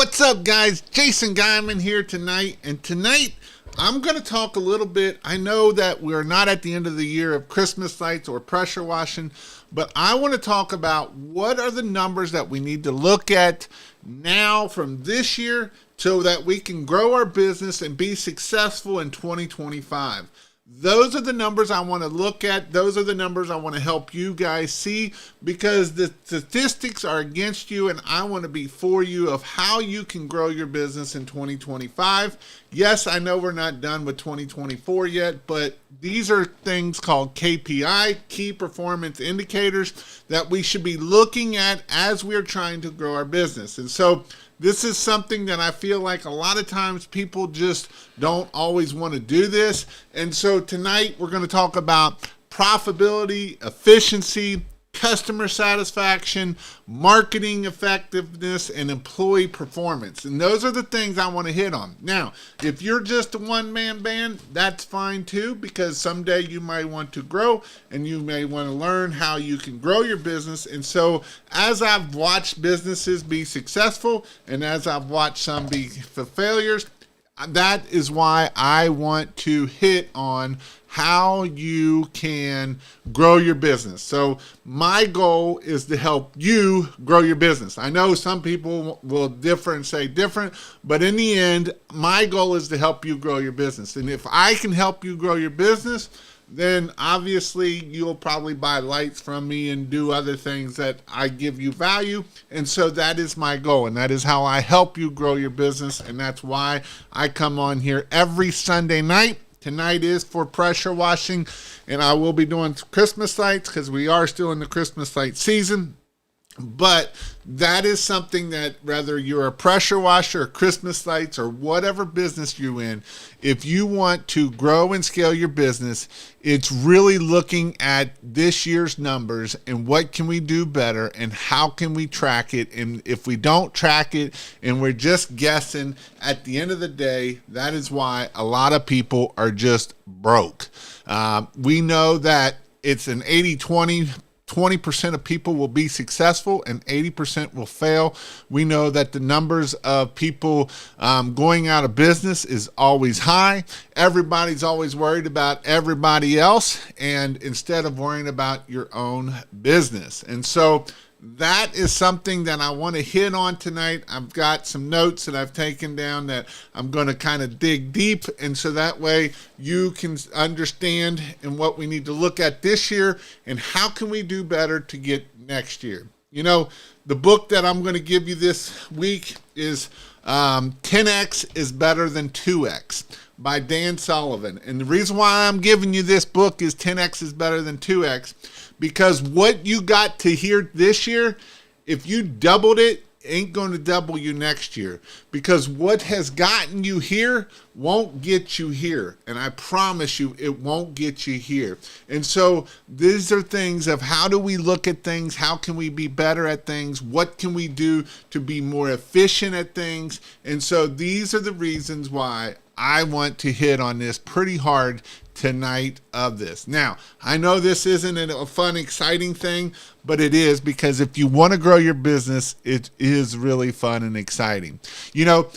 What's up, guys? Jason Geiman here tonight, and tonight I'm going to talk a little bit. I know that we're not at the end of the year of Christmas lights or pressure washing, but I want to talk about what are the numbers that we need to look at now from this year so that we can grow our business and be successful in 2025. Those are the numbers I want to look at. Those are the numbers I want to help you guys see, because the statistics are against you and I want to be for you of how you can grow your business in 2025. Yes, I know we're not done with 2024 yet, but these are things called KPI, key performance indicators, that we should be looking at as we're trying to grow our business. And so this is something that I feel like a lot of times people just don't always want to do this. And so tonight we're going to talk about profitability, efficiency, customer satisfaction, marketing effectiveness, and employee performance. And those are the things I want to hit on. Now, if you're just a one-man band, that's fine too, because someday you might want to grow and you may want to learn how you can grow your business. And so as I've watched businesses be successful and as I've watched some be failures, that is why I want to hit on how you can grow your business. So my goal is to help you grow your business. I know some people will differ and say different, but in the end, my goal is to help you grow your business. And if I can help you grow your business, then obviously you'll probably buy lights from me and do other things that I give you value. And so that is my goal, and that is how I help you grow your business. And that's why I come on here every Sunday night. Tonight is for pressure washing, and I will be doing Christmas lights because we are still in the Christmas light season. But that is something that, whether you're a pressure washer or Christmas lights or whatever business you're in, if you want to grow and scale your business, it's really looking at this year's numbers and what can we do better and how can we track it. And if we don't track it and we're just guessing, at the end of the day, that is why a lot of people are just broke. We know that it's an 80-20. 20% of people will be successful and 80% will fail. We know that the numbers of people going out of business is always high. Everybody's always worried about everybody else, and instead of worrying about your own business. And so that is something that I want to hit on tonight. I've got some notes that I've taken down that I'm going to kind of dig deep, and so that way you can understand and what we need to look at this year and how can we do better to get next year. You know, the book that I'm going to give you this week is 10X is Better Than 2X by Dan Sullivan. And the reason why I'm giving you this book is 10X is Better Than 2X, because what you got to hear this year, if you doubled it, ain't going to double you next year, because what has gotten you here won't get you here. And I promise you it won't get you here. And so these are things of how do we look at things? How can we be better at things? What can we do to be more efficient at things? And so these are the reasons why I want to hit on this pretty hard tonight of this. Now, I know this isn't a fun, exciting thing, but it is, because if you want to grow your business, it is really fun and exciting. You know,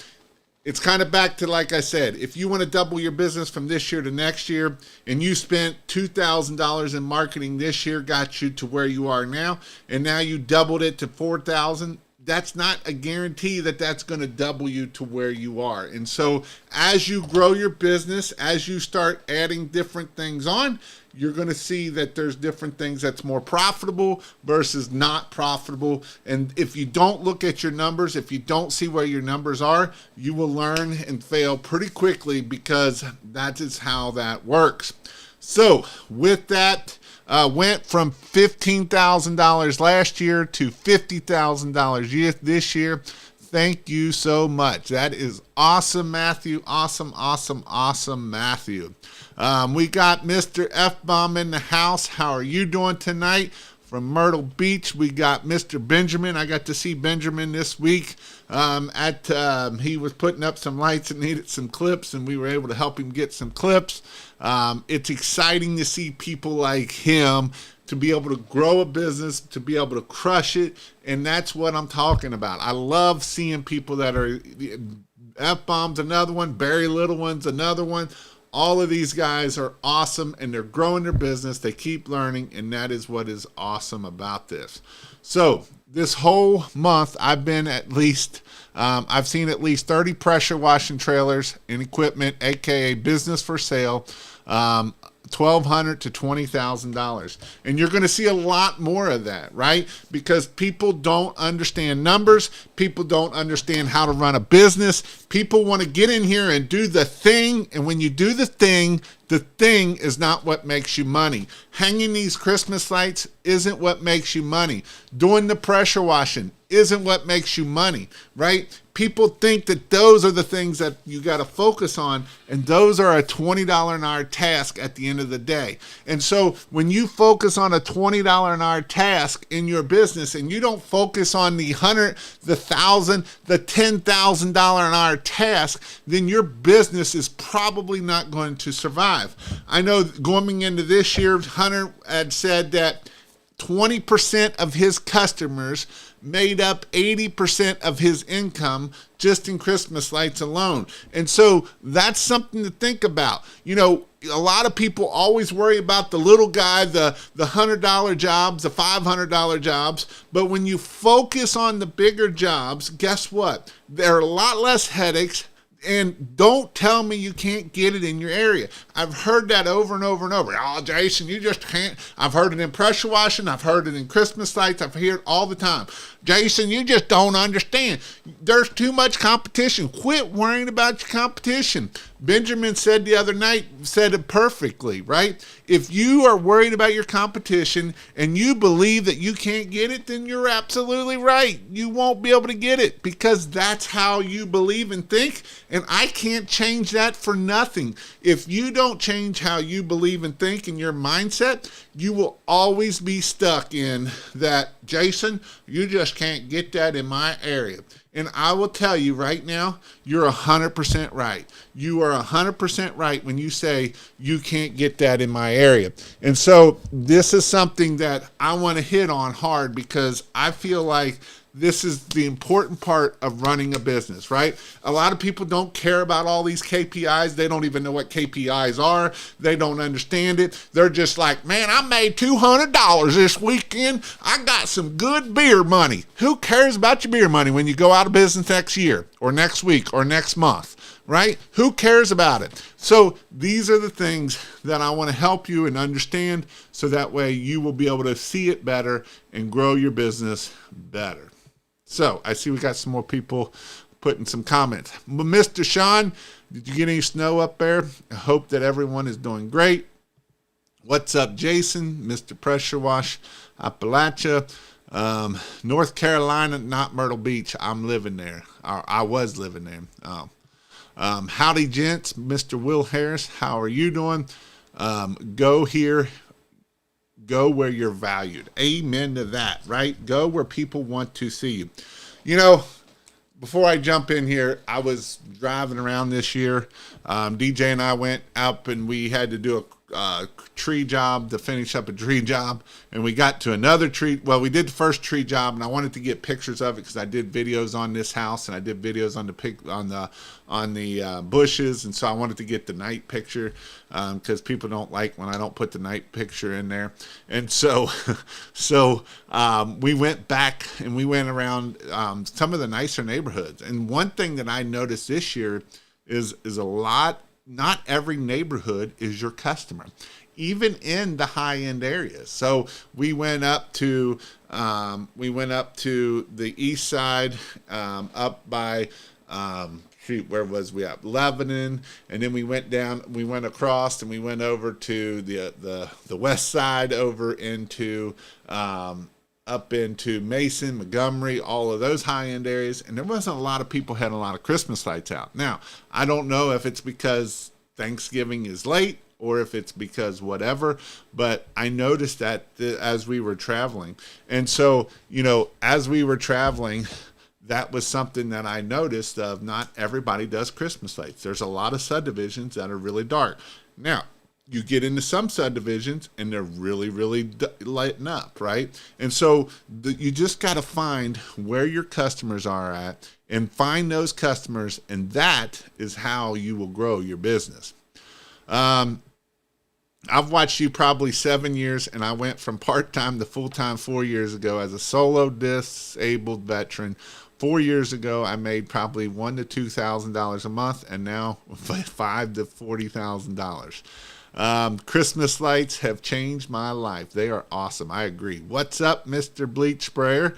it's kind of back to, like I said, if you want to double your business from this year to next year and you spent $2,000 in marketing this year, got you to where you are now, and now you doubled it to $4,000, that's not a guarantee that that's going to double you to where you are. And so as you grow your business, as you start adding different things on, you're going to see that there's different things that's more profitable versus not profitable. And if you don't look at your numbers, if you don't see where your numbers are, you will learn and fail pretty quickly, because that is how that works. So with that, went from $15,000 last year to $50,000 this year. Thank you so much. That is awesome, Matthew. Awesome, awesome, awesome, Matthew. We got Mr. F-Bomb in the house. How are you doing tonight? From Myrtle Beach, we got Mr. Benjamin. I got to see Benjamin this week. He was putting up some lights and needed some clips, and we were able to help him get some clips. It's exciting to see people like him to be able to grow a business, to be able to crush it, and that's what I'm talking about. I love seeing people that are F-Bomb's another one, Barry Little One's another one. All of these guys are awesome, and they're growing their business. They keep learning, and that is what is awesome about this. So this whole month, I've seen at least 30 pressure washing trailers and equipment, aka business for sale, $1,200 to $20,000, and you're going to see a lot more of that, right? Because people don't understand numbers, people don't understand how to run a business. People want to get in here and do the thing, and when you do the thing is not what makes you money. Hanging these Christmas lights isn't what makes you money. Doing the pressure washing isn't what makes you money, right? People think that those are the things that you got to focus on, and those are a $20 an hour task at the end of the day. And so when you focus on a $20 an hour task in your business, and you don't focus on the $100, the $1,000, the $10,000 an hour task, then your business is probably not going to survive. I know going into this year, Hunter had said that 20% of his customers made up 80% of his income just in Christmas lights alone. And so that's something to think about. You know, a lot of people always worry about the little guy, the $100 jobs, the $500 jobs. But when you focus on the bigger jobs, guess what? There are a lot less headaches. And don't tell me you can't get it in your area. I've heard that over and over and over. Oh, Jason, you just can't. I've heard it in pressure washing. I've heard it in Christmas lights. I've heard it all the time. Jason, you just don't understand. There's too much competition. Quit worrying about your competition. Benjamin said the other night, said it perfectly, right? If you are worried about your competition and you believe that you can't get it, then you're absolutely right. You won't be able to get it because that's how you believe and think, and I can't change that for nothing. If you don't change how you believe and think in your mindset, you will always be stuck in that, Jason, you just can't get that in my area. And I will tell you right now, you're 100% right. You are 100% right when you say you can't get that in my area. And so this is something that I want to hit on hard because I feel like this is the important part of running a business, right? A lot of people don't care about all these KPIs. They don't even know what KPIs are. They don't understand it. They're just like, man, I made $200 this weekend. I got some good beer money. Who cares about your beer money when you go out of business next year or next week or next month, right? Who cares about it? So these are the things that I want to help you and understand so that way you will be able to see it better and grow your business better. So I see we got some more people putting some comments. Mr. Sean, did you get any snow up there? I hope that everyone is doing great. What's up, Jason? Mr. Pressure Wash, Appalachia, North Carolina, not Myrtle Beach. I'm living there. I was living there. Howdy, gents. Mr. Will Harris, how are you doing? Go here. Go where you're valued. Amen to that, right? Go where people want to see you. You know, before I jump in here, I was driving around this year. DJ and I went up and we had to do a tree job to finish up a tree job, and we got to another tree. Well, we did the first tree job, and I wanted to get pictures of it because I did videos on this house and I did videos on the bushes, and so I wanted to get the night picture because people don't like when I don't put the night picture in there. And so we went back and we went around some of the nicer neighborhoods. And one thing that I noticed this year is a lot. Not every neighborhood is your customer, even in the high-end areas. So we went up to the east side, up by where was we at? Lebanon, and then we went across, and we went over to the west side, over into up into Mason, Montgomery, all of those high-end areas, and there wasn't a lot of people had a lot of Christmas lights out. Now, I don't know if it's because Thanksgiving is late or if it's because whatever, but I noticed that as we were traveling. And so, as we were traveling, that was something that I noticed of not everybody does Christmas lights. There's a lot of subdivisions that are really dark. Now, you get into some subdivisions and they're really, really lighting up, right? And so you just got to find where your customers are at and find those customers, and that is how you will grow your business. I've watched you probably 7 years, and I went from part-time to full-time 4 years ago as a solo disabled veteran. 4 years ago, I made probably $1,000 to $2,000 a month, and now $5,000 to $40,000. Christmas lights have changed my life. They are awesome. I agree. What's up, Mr. Bleach Sprayer?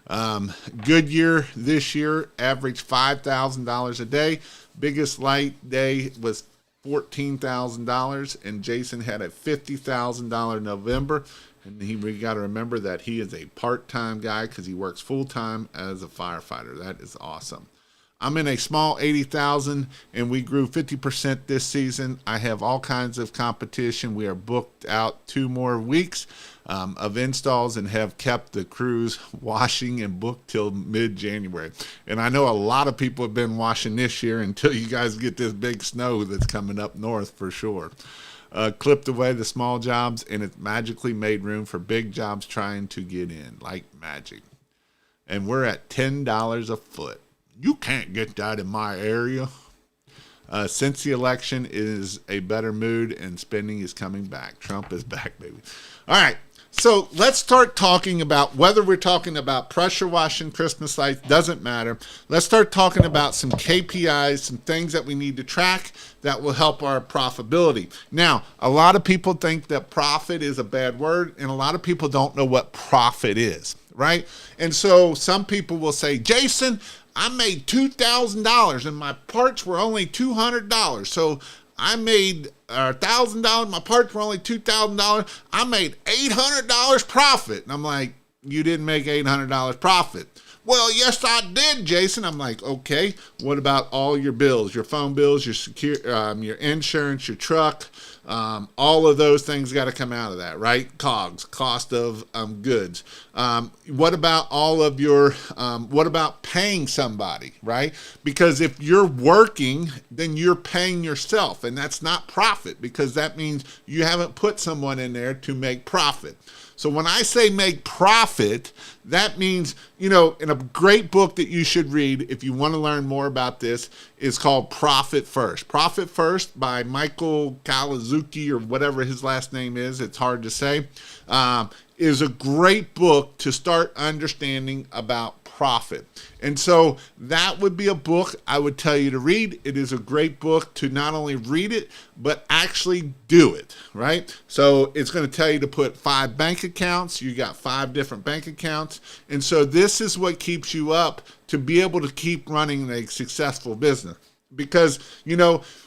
Good year this year, averaged $5,000 a day. Biggest light day was $14,000, and Jason had a $50,000 November. And we got to remember that he is a part-time guy because he works full-time as a firefighter. That is awesome. I'm in a small 80,000, and we grew 50% this season. I have all kinds of competition. We are booked out 2 more weeks of installs and have kept the crews washing and booked till mid-January. And I know a lot of people have been washing this year until you guys get this big snow that's coming up north for sure. Clipped away the small jobs, and it magically made room for big jobs trying to get in, like magic. And we're at $10 a foot. You can't get that in my area. Since the election, it is a better mood, and spending is coming back. Trump is back, baby. All right. So let's start talking about whether we're talking about pressure washing Christmas lights, doesn't matter. Let's start talking about some KPIs, some things that we need to track that will help our profitability. Now, a lot of people think that profit is a bad word, and a lot of people don't know what profit is, right? And so some people will say, Jason, I made $2,000 and my parts were only $200. So I made $1,000. My parts were only $2,000. I made $800 profit. And I'm like, you didn't make $800 profit. Well, yes, I did, Jason. I'm like, okay, what about all your bills, your phone bills, your insurance, your truck, all of those things got to come out of that, right? COGS, cost of goods. What about all of your, what about paying somebody, right? Because if you're working, then you're paying yourself, and that's not profit, because that means you haven't put someone in there to make profit. So when I say make profit, that means, in a great book that you should read if you want to learn more about this is called Profit First. Profit First by Michael Kawazuki, or whatever his last name is. It's hard to say. Is a great book to start understanding about profit. And so that would be a book I would tell you to read. It is a great book to not only read it, but actually do it, right? So it's going to tell you to put 5 bank accounts. You got 5 different bank accounts. And so this is what keeps you up to be able to keep running a successful business. Because,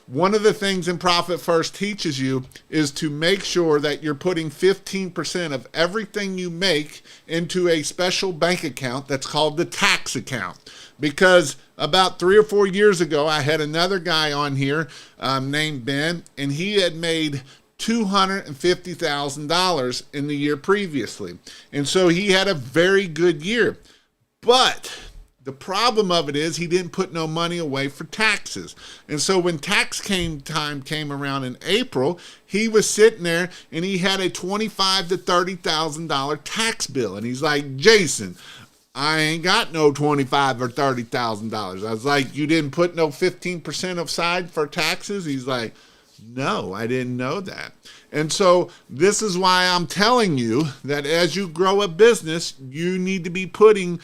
one of the things in Profit First teaches you is to make sure that you're putting 15% of everything you make into a special bank account that's called the tax account. Because about 3 or 4 years ago, I had another guy on here named Ben, and he had made $250,000 in the year previously. And so he had a very good year. But the problem of it is he didn't put no money away for taxes. And so when tax time came around in April, he was sitting there and he had a $25,000 to $30,000 tax bill. And he's like, Jason, I ain't got no $25,000 or $30,000. I was like, you didn't put no 15% aside for taxes? He's like, no, I didn't know that. And so this is why I'm telling you that as you grow a business, you need to be putting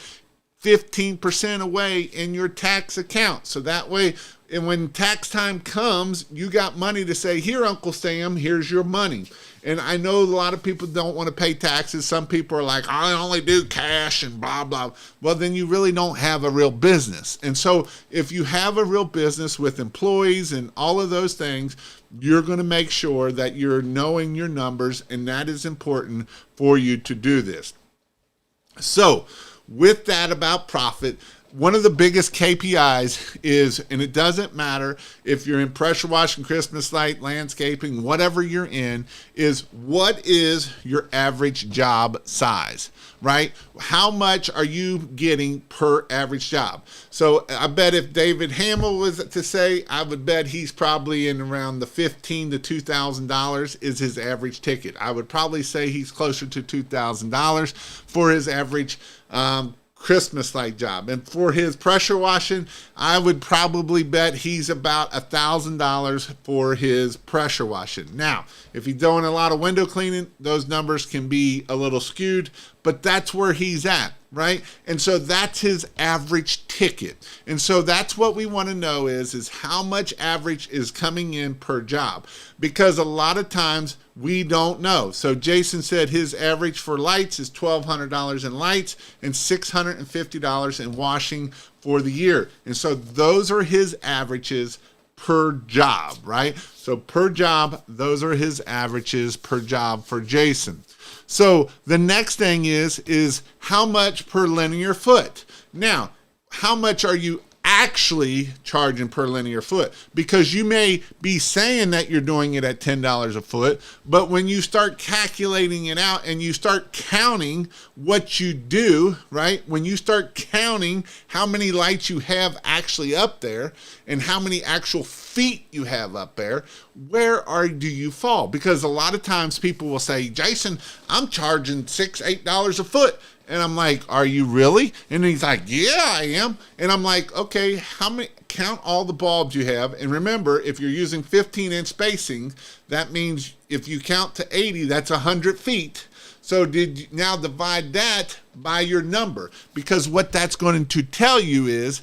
15% away in your tax account. So that way, and when tax time comes, you got money to say, here, Uncle Sam, here's your money. And I know a lot of people don't want to pay taxes. Some people are like, I only do cash and blah, blah. Well, then you really don't have a real business. And so if you have a real business with employees and all of those things, you're going to make sure that you're knowing your numbers, and that is important for you to do this. So with that about profit, one of the biggest KPIs is, and it doesn't matter if you're in pressure washing, Christmas light, landscaping, whatever you're in, is what is your average job size, right? How much are you getting per average job? So I bet if David Hamill was to say, I would bet he's probably in around the $1,500 to $2,000 is his average ticket. I would probably say he's closer to $2,000 for his average Christmas light job. And for his pressure washing, I would probably bet he's about $1,000 for his pressure washing. Now, if he's doing a lot of window cleaning, those numbers can be a little skewed, but that's where he's at, right? And so that's his average ticket. And so that's what we want to know is how much average is coming in per job, because a lot of times we don't know. So Jason said his average for lights is $1,200 in lights and $650 in washing for the year. And so those are his averages per job, right? So per job, those are his averages per job for Jason. So the next thing is how much per linear foot. Now, how much are you actually charging per linear foot? Because you may be saying that you're doing it at $10 a foot, but when you start calculating it out and you start counting what you do, right? When you start counting how many lights you have actually up there and how many actual feet you have up there, do you fall? Because a lot of times people will say, Jason, I'm charging $6, $8 a foot. And I'm like, are you really? And he's like, yeah, I am. And I'm like, okay, how many? Count all the bulbs you have. And remember, if you're using 15-inch spacing, that means if you count to 80, that's 100 feet. So now divide that by your number, because what that's going to tell you is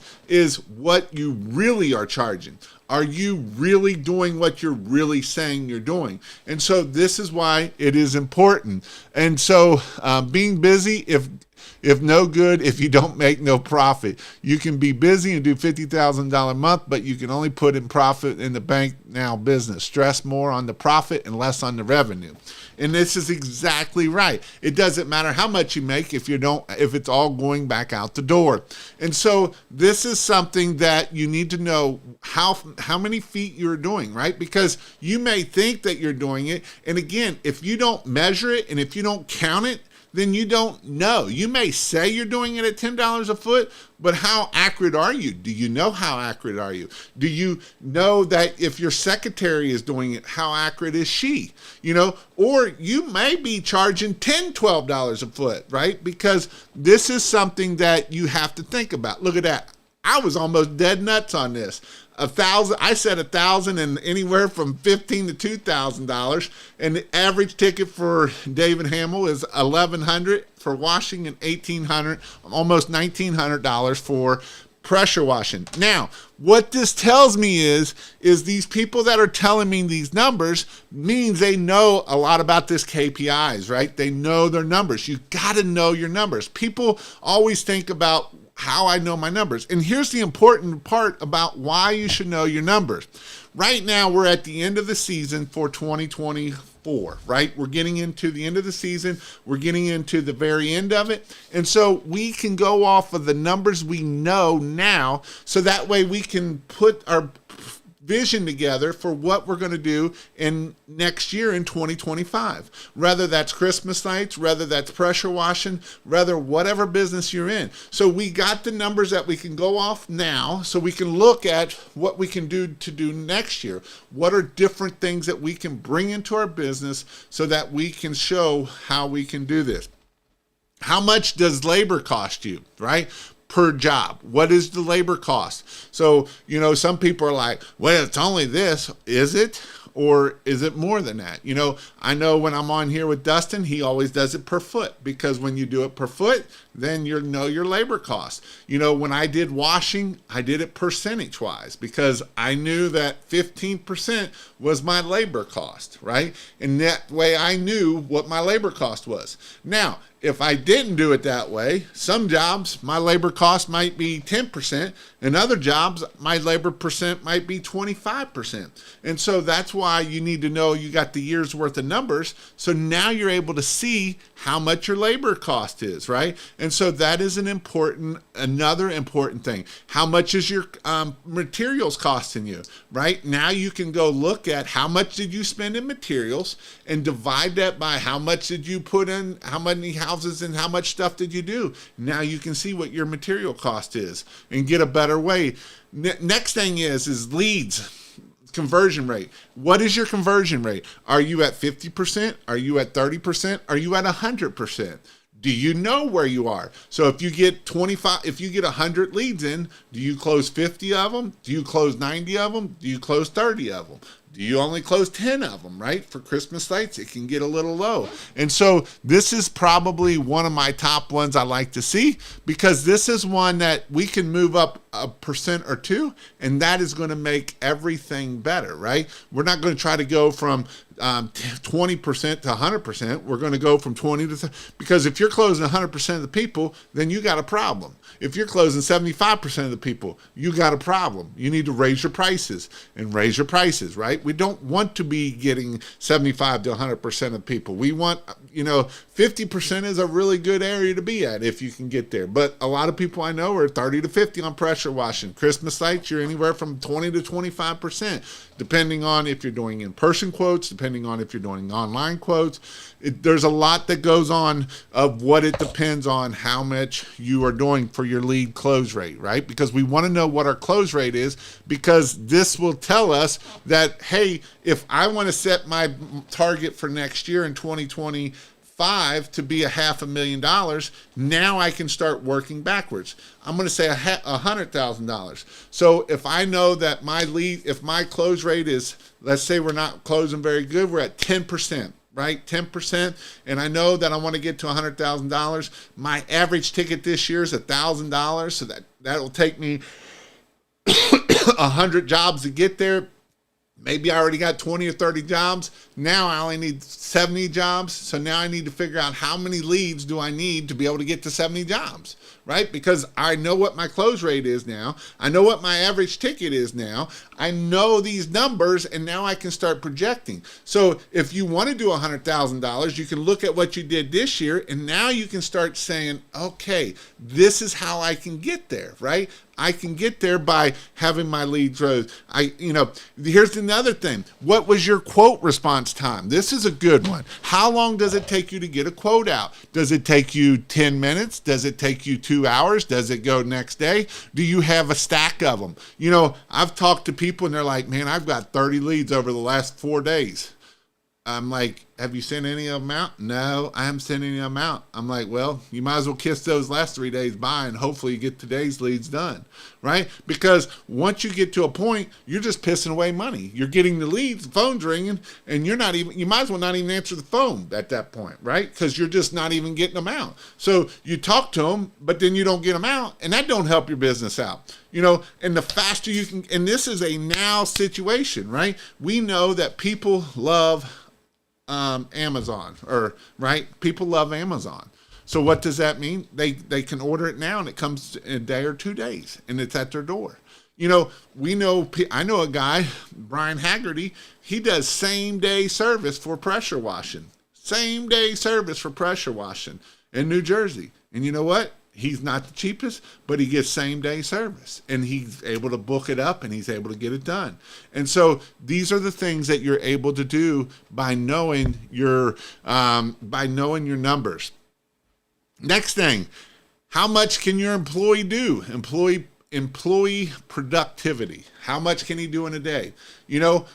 what you really are charging. Are you really doing what you're really saying you're doing? And so this is why it is important. And so being busy, if no good, if you don't make no profit. You can be busy and do $50,000 a month, but you can only put in profit in the bank now business. Stress more on the profit and less on the revenue. And this is exactly right. It doesn't matter how much you make if it's all going back out the door. And so this is something that you need to know how many feet you're doing, right? Because you may think that you're doing it. And again, if you don't measure it and if you don't count it, then you don't know. You may say you're doing it at $10 a foot, but how accurate are you? Do you know how accurate are you? Do you know that if your secretary is doing it, how accurate is she? Or you may be charging $10, $12 a foot, right? Because this is something that you have to think about. Look at that. I was almost dead nuts on this. I said 1,000 and anywhere from $1,500 to $2,000, and the average ticket for David Hamill is $1,100 for washing and $1,800, almost $1,900 for pressure washing. Now, what this tells me is these people that are telling me these numbers means they know a lot about this KPIs, right? They know their numbers. You got to know your numbers. People always think about how I know my numbers. And here's the important part about why you should know your numbers. Right now, we're at the end of the season for 2024, right? We're getting into the end of the season. We're getting into the very end of it. And so we can go off of the numbers we know now, so that way we can put our vision together for what we're going to do in next year in 2025. Whether that's Christmas lights, whether that's pressure washing, whether whatever business you're in. So we got the numbers that we can go off now, so we can look at what we can do next year. What are different things that we can bring into our business so that we can show how we can do this. How much does labor cost you, right? Per job. What is the labor cost? So, some people are like, well, it's only this. Is it? Or is it more than that? I know when I'm on here with Dustin, he always does it per foot, because when you do it per foot, then you know your labor cost. When I did washing, I did it percentage wise, because I knew that 15% was my labor cost, right? And that way I knew what my labor cost was. Now, if I didn't do it that way, some jobs, my labor cost might be 10%, and other jobs, my labor percent might be 25%. And so that's why you need to know you got the year's worth of numbers. So now you're able to see how much your labor cost is, right? And so that is another important thing. How much is your materials costing you, right? Now you can go look at how much did you spend in materials and divide that by how much did you put in, how many houses and how much stuff did you do. Now you can see what your material cost is and get a better way. Next thing is leads. Conversion rate. What is your conversion rate? Are you at 50%? Are you at 30%? Are you at 100%? Do you know where you are? So if you get 100 leads in, do you close 50 of them? Do you close 90 of them? Do you close 30 of them? Do you only close 10 of them, right? For Christmas sites, it can get a little low. And so this is probably one of my top ones I like to see, because this is one that we can move up 1% or 2%, and that is going to make everything better, right? We're not going to try to go from 20% to 100%. We're going to go from 20 to 30, because if you're closing 100% of the people, then you got a problem. If you're closing 75% of the people, you got a problem. You need to raise your prices and raise your prices, right? We don't want to be getting 75 to 100% of people. We want, 50% is a really good area to be at if you can get there. But a lot of people I know are 30 to 50 on pressure washing. Christmas sites, you're anywhere from 20 to 25%, depending on if you're doing in-person quotes, depending on if you're doing online quotes. There's a lot that goes on of what it depends on how much you are doing for your lead close rate, right? Because we want to know what our close rate is, because this will tell us that, hey, if I want to set my target for next year in 2025 to be $500,000, now I can start working backwards. I'm going to say $100,000. So if I know that if my close rate is, let's say we're not closing very good, we're at 10%. Right, 10%, and I know that I want to get to $100,000. My average ticket this year is $1,000, so that will take me 100 jobs to get there. Maybe I already got 20 or 30 jobs. Now I only need 70 jobs. So now I need to figure out how many leads do I need to be able to get to 70 jobs, right? Because I know what my close rate is now. I know what my average ticket is now. I know these numbers, and now I can start projecting. So if you want to do $100,000, you can look at what you did this year, and now you can start saying, okay, this is how I can get there, right? I can get there by having my leads rose. Here's another thing. What was your quote response time? This is a good one. How long does it take you to get a quote out? Does it take you 10 minutes? Does it take you 2 hours? Does it go next day? Do you have a stack of them? I've talked to people and they're like, man, I've got 30 leads over the last 4 days. I'm like, have you sent any of them out? No, I haven't sent any of them out. I'm like, well, you might as well kiss those last 3 days bye and hopefully you get today's leads done, right? Because once you get to a point, you're just pissing away money. You're getting the leads, the phone's ringing, and you might as well not even answer the phone at that point, right? Because you're just not even getting them out. So you talk to them, but then you don't get them out, and that don't help your business out. And the faster you can, and this is a now situation, right? We know that people love Amazon, right? People love Amazon. So what does that mean? They can order it now and it comes in a day or 2 days and it's at their door. I know a guy, Brian Haggerty, he does same day service for pressure washing. Same day service for pressure washing in New Jersey. And you know what? He's not the cheapest, but he gets same day service and he's able to book it up and he's able to get it done. And so these are the things that you're able to do by knowing your numbers. Next thing, how much can your employee do? Employee productivity. How much can he do in a day?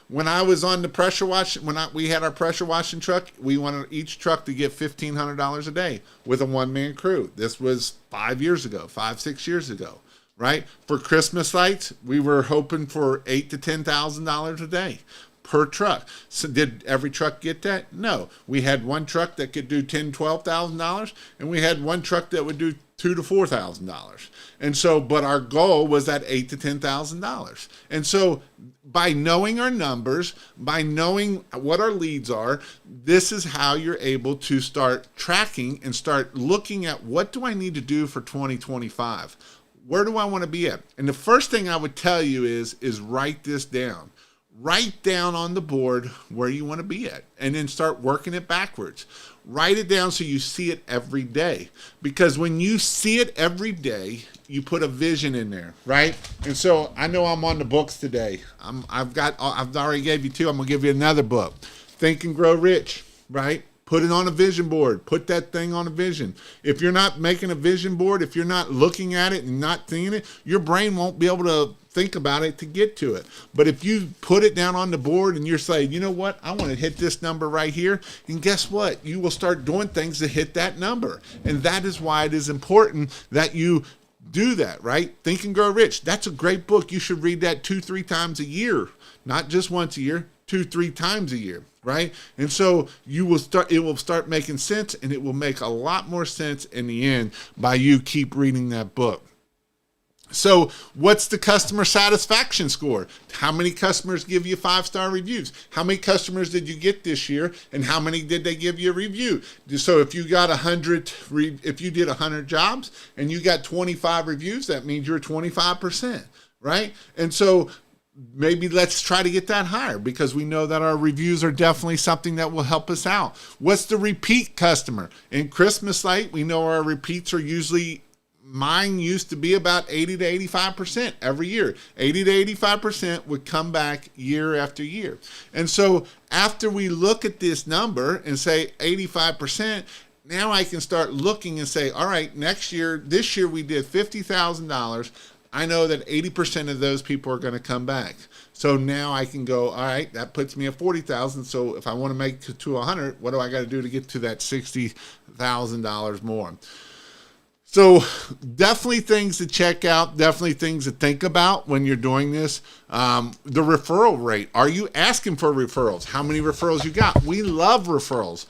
When I was on the pressure wash, we had our pressure washing truck, we wanted each truck to get $1,500 a day with a one-man crew. This was 6 years ago, right? For Christmas lights, we were hoping for $8,000 to $10,000 a day per truck. So did every truck get that? No. We had one truck that could do $10,000, $12,000, and we had one truck that would do $2,000 to $4,000. And so, but our goal was that $8,000 to $10,000. And so by knowing our numbers, by knowing what our leads are, this is how you're able to start tracking and start looking at what do I need to do for 2025? Where do I want to be at? And the first thing I would tell you is write this down. Write down on the board where you want to be at and then start working it backwards. write it down so you see it every day. Because when you see it every day, you put a vision in there, right? And so I know I'm on the books today. I've already gave you two. I'm gonna give you another book, Think and Grow Rich, right? Put it on a vision board. Put that thing on a vision. If you're not making a vision board, if you're not looking at it and not seeing it, your brain won't be able to think about it to get to it. But if you put it down on the board and you're saying, you know what, I want to hit this number right here, and guess what? You will start doing things to hit that number. And that is why it is important that you do that, right? Think and Grow Rich. That's a great book. You should read that 2-3 times a year, not just once a year, 2-3 times a year, right? And so it will start making sense, and it will make a lot more sense in the end by you keep reading that book. So what's the customer satisfaction score? How many customers give you 5-star reviews? How many customers did you get this year, and how many did they give you a review? So if you got if you did 100 jobs and you got 25 reviews, that means you're 25%, right? And so maybe let's try to get that higher, because we know that our reviews are definitely something that will help us out. What's the repeat customer? In Christmas Light, we know our repeats are usually, mine used to be about 80 to 85% every year. 80 to 85% would come back year after year. And so after we look at this number and say 85%, now I can start looking and say, all right, this year we did $50,000. I know that 80% of those people are going to come back. So now I can go, all right, that puts me at 40,000. So if I want to make it to 100, what do I got to do to get to that $60,000 more? So definitely things to check out, definitely things to think about when you're doing this. The referral rate. Are you asking for referrals? How many referrals you got? We love referrals.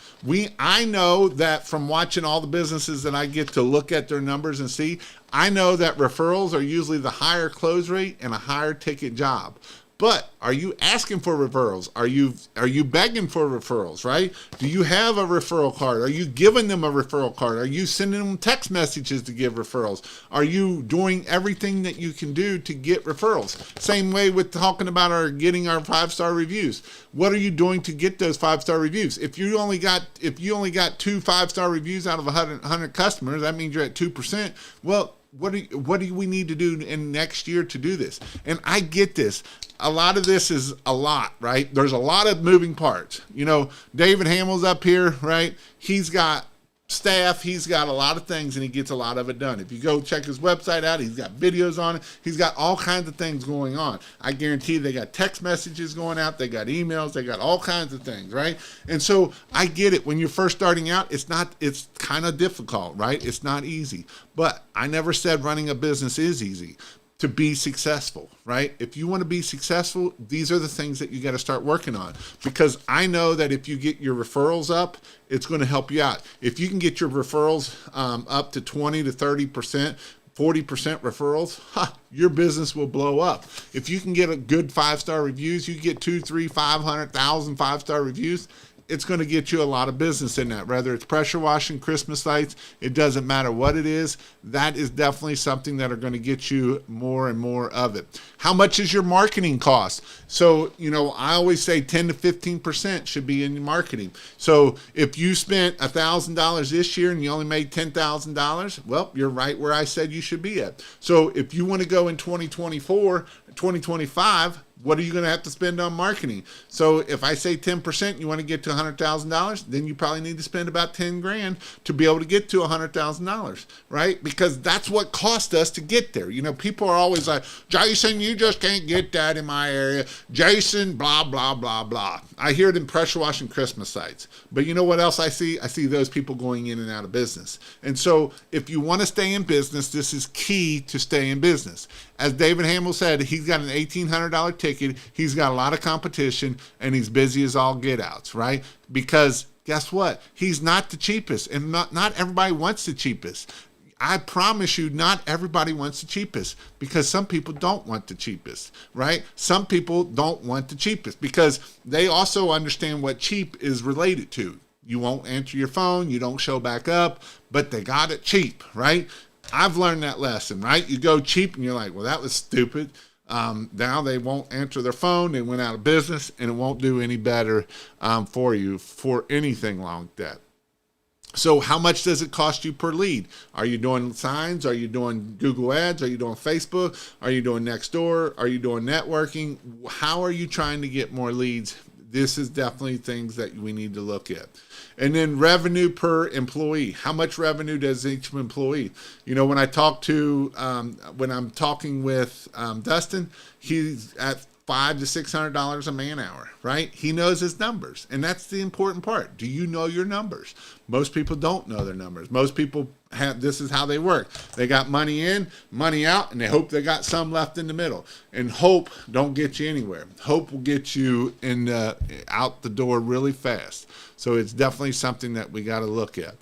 I know that from watching all the businesses that I get to look at their numbers and see, I know that referrals are usually the higher close rate and a higher ticket job. But are you asking for referrals? Are you begging for referrals, right? Do you have a referral card? Are you giving them a referral card? Are you sending them text messages to give referrals? Are you doing everything that you can do to get referrals? Same way with talking about getting our 5-star reviews. What are you doing to get those 5-star reviews? If you only got 2 5-star reviews out of 100 customers, that means you're at 2%. Well, what do we need to do in next year to do this? And I get this. A lot of this is a lot, right? There's a lot of moving parts. You know, David Hamill's up here, right? He's got staff, he's got a lot of things, and he gets a lot of it done. If you go check his website out, he's got videos on it. He's got all kinds of things going on. I guarantee they got text messages going out. They got emails. They got all kinds of things, right? And so I get it. When you're first starting out, it's kind of difficult, right? It's not easy. But I never said running a business is easy. To be successful, right? If you want to be successful, these are the things that you got to start working on, because I know that if you get your referrals up, it's going to help you out. If you can get your referrals up to 20 to 30%, 40% referrals, your business will blow up. If you can get a good 5-star reviews, you get 2, 3, 500,000 5-star reviews, it's going to get you a lot of business in that. Whether it's pressure washing, Christmas lights, it doesn't matter what it is. That is definitely something that are going to get you more and more of it. How much is your marketing cost? So, I always say 10 to 15% should be in your marketing. So if you spent $1,000 this year and you only made $10,000, well, you're right where I said you should be at. So if you want to go in 2024, 2025, what are you going to have to spend on marketing? So if I say 10%, you want to get to $100,000, then you probably need to spend about 10 grand to be able to get to $100,000, right? Because that's what cost us to get there. People are always like, Jason, you just can't get that in my area. Jason, blah, blah, blah, blah. I hear it in pressure washing Christmas sites. But you know what else I see? I see those people going in and out of business. And so if you want to stay in business, this is key to stay in business. As David Hamill said, he's got an $1,800 ticket. He's got a lot of competition, and he's busy as all get-outs, right? Because guess what? He's not the cheapest, and not everybody wants the cheapest. I promise you, not everybody wants the cheapest, because some people don't want the cheapest, right? Some people don't want the cheapest because they also understand what cheap is related to. You won't answer your phone, you don't show back up, but they got it cheap, right? I've learned that lesson, right? You go cheap and you're like, well, that was stupid. Now they won't answer their phone. They went out of business, and it won't do any better for you for anything like that. So how much does it cost you per lead? Are you doing signs? Are you doing Google ads? Are you doing Facebook? Are you doing Nextdoor? Are you doing networking? How are you trying to get more leads? This is definitely things that we need to look at. And then revenue per employee. How much revenue does each employee? You know, when I talk to, when I'm talking with Dustin, he's at $500 to $600 a man hour, right? He knows his numbers, and that's the important part. Do you know your numbers? Most people don't know their numbers. Most people have, this is how they work. They got money in, money out, and they hope they got some left in the middle. And hope don't get you anywhere. Hope will get you out the door really fast. So it's definitely something that we got to look at.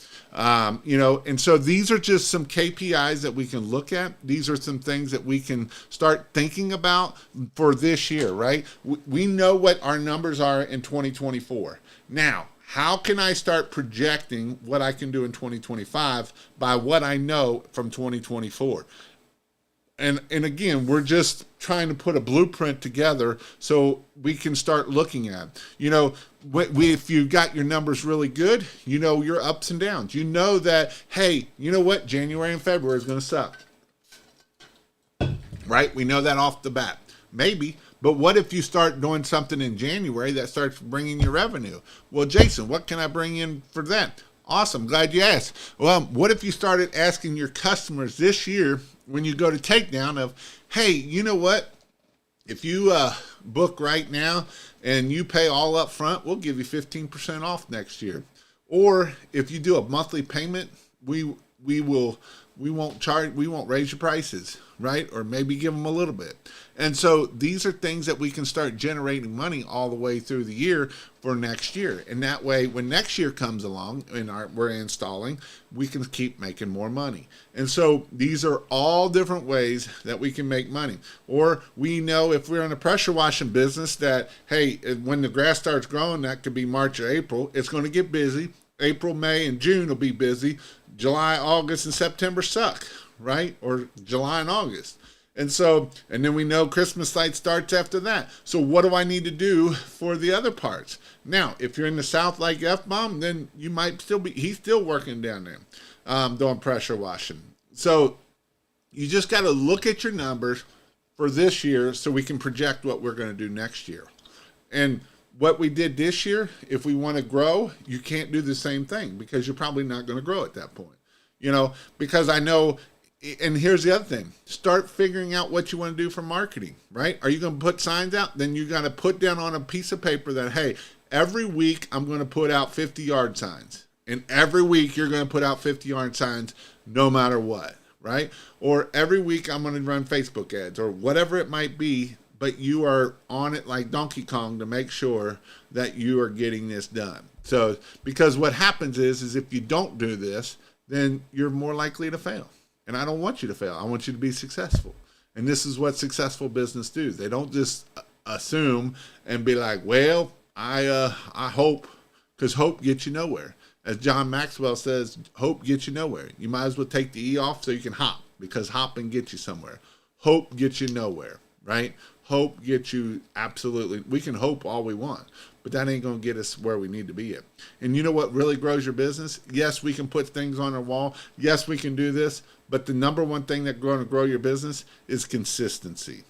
You know, and so these are just some KPIs that we can look at. These are some things that we can start thinking about for this year, right? We know what our numbers are in 2024. Now, how can I start projecting what I can do in 2025 by what I know from 2024? And again, we're just trying to put a blueprint together so we can start looking at, you know, if you got your numbers really good, you know your ups and downs. You know that, hey, you know what? January and February is going to suck, right? We know that off the bat. Maybe. But what if you start doing something in January that starts bringing you revenue? Well, Jason, what can I bring in for that? Awesome. Glad you asked. Well, what if you started asking your customers this year when you go to takedown of, hey, you know what? If you book right now and you pay all up front, we'll give you 15% off next year. Or if you do a monthly payment, we won't raise your prices, right? Or maybe give them a little bit. And so these are things that we can start generating money all the way through the year for next year. And that way, when next year comes along and we're installing, we can keep making more money. And so these are all different ways that we can make money. Or we know if we're in a pressure washing business that, hey, when the grass starts growing, that could be March or April, it's going to get busy. April, May, and June will be busy. July, August, and September suck, right? Or July and August. And so, and then we know Christmas light starts after that. So what do I need to do for the other parts? Now, if you're in the South like F-Bomb, then you might still be, he's still working down there, doing pressure washing. So you just got to look at your numbers for this year so we can project what we're going to do next year. And what we did this year, if we want to grow, you can't do the same thing because you're probably not going to grow at that point. You know, because I know, and here's the other thing, start figuring out what you want to do for marketing, right? Are you going to put signs out? Then you got to put down on a piece of paper that, hey, every week I'm going to put out 50 yard signs. And every week you're going to put out 50 yard signs no matter what, right? Or every week I'm going to run Facebook ads or whatever it might be, but you are on it like Donkey Kong to make sure that you are getting this done. So, because what happens is if you don't do this, then you're more likely to fail. And I don't want you to fail. I want you to be successful. And this is what successful business do. They don't just assume and be like, well, I hope, because hope gets you nowhere. As John Maxwell says, hope gets you nowhere. You might as well take the E off so you can hop, because hopping gets you somewhere. Hope gets you nowhere, right? Hope gets you absolutely, we can hope all we want, but that ain't going to get us where we need to be at. And you know what really grows your business? Yes, we can put things on our wall. Yes, we can do this, but the number one thing that's going to grow your business is consistency.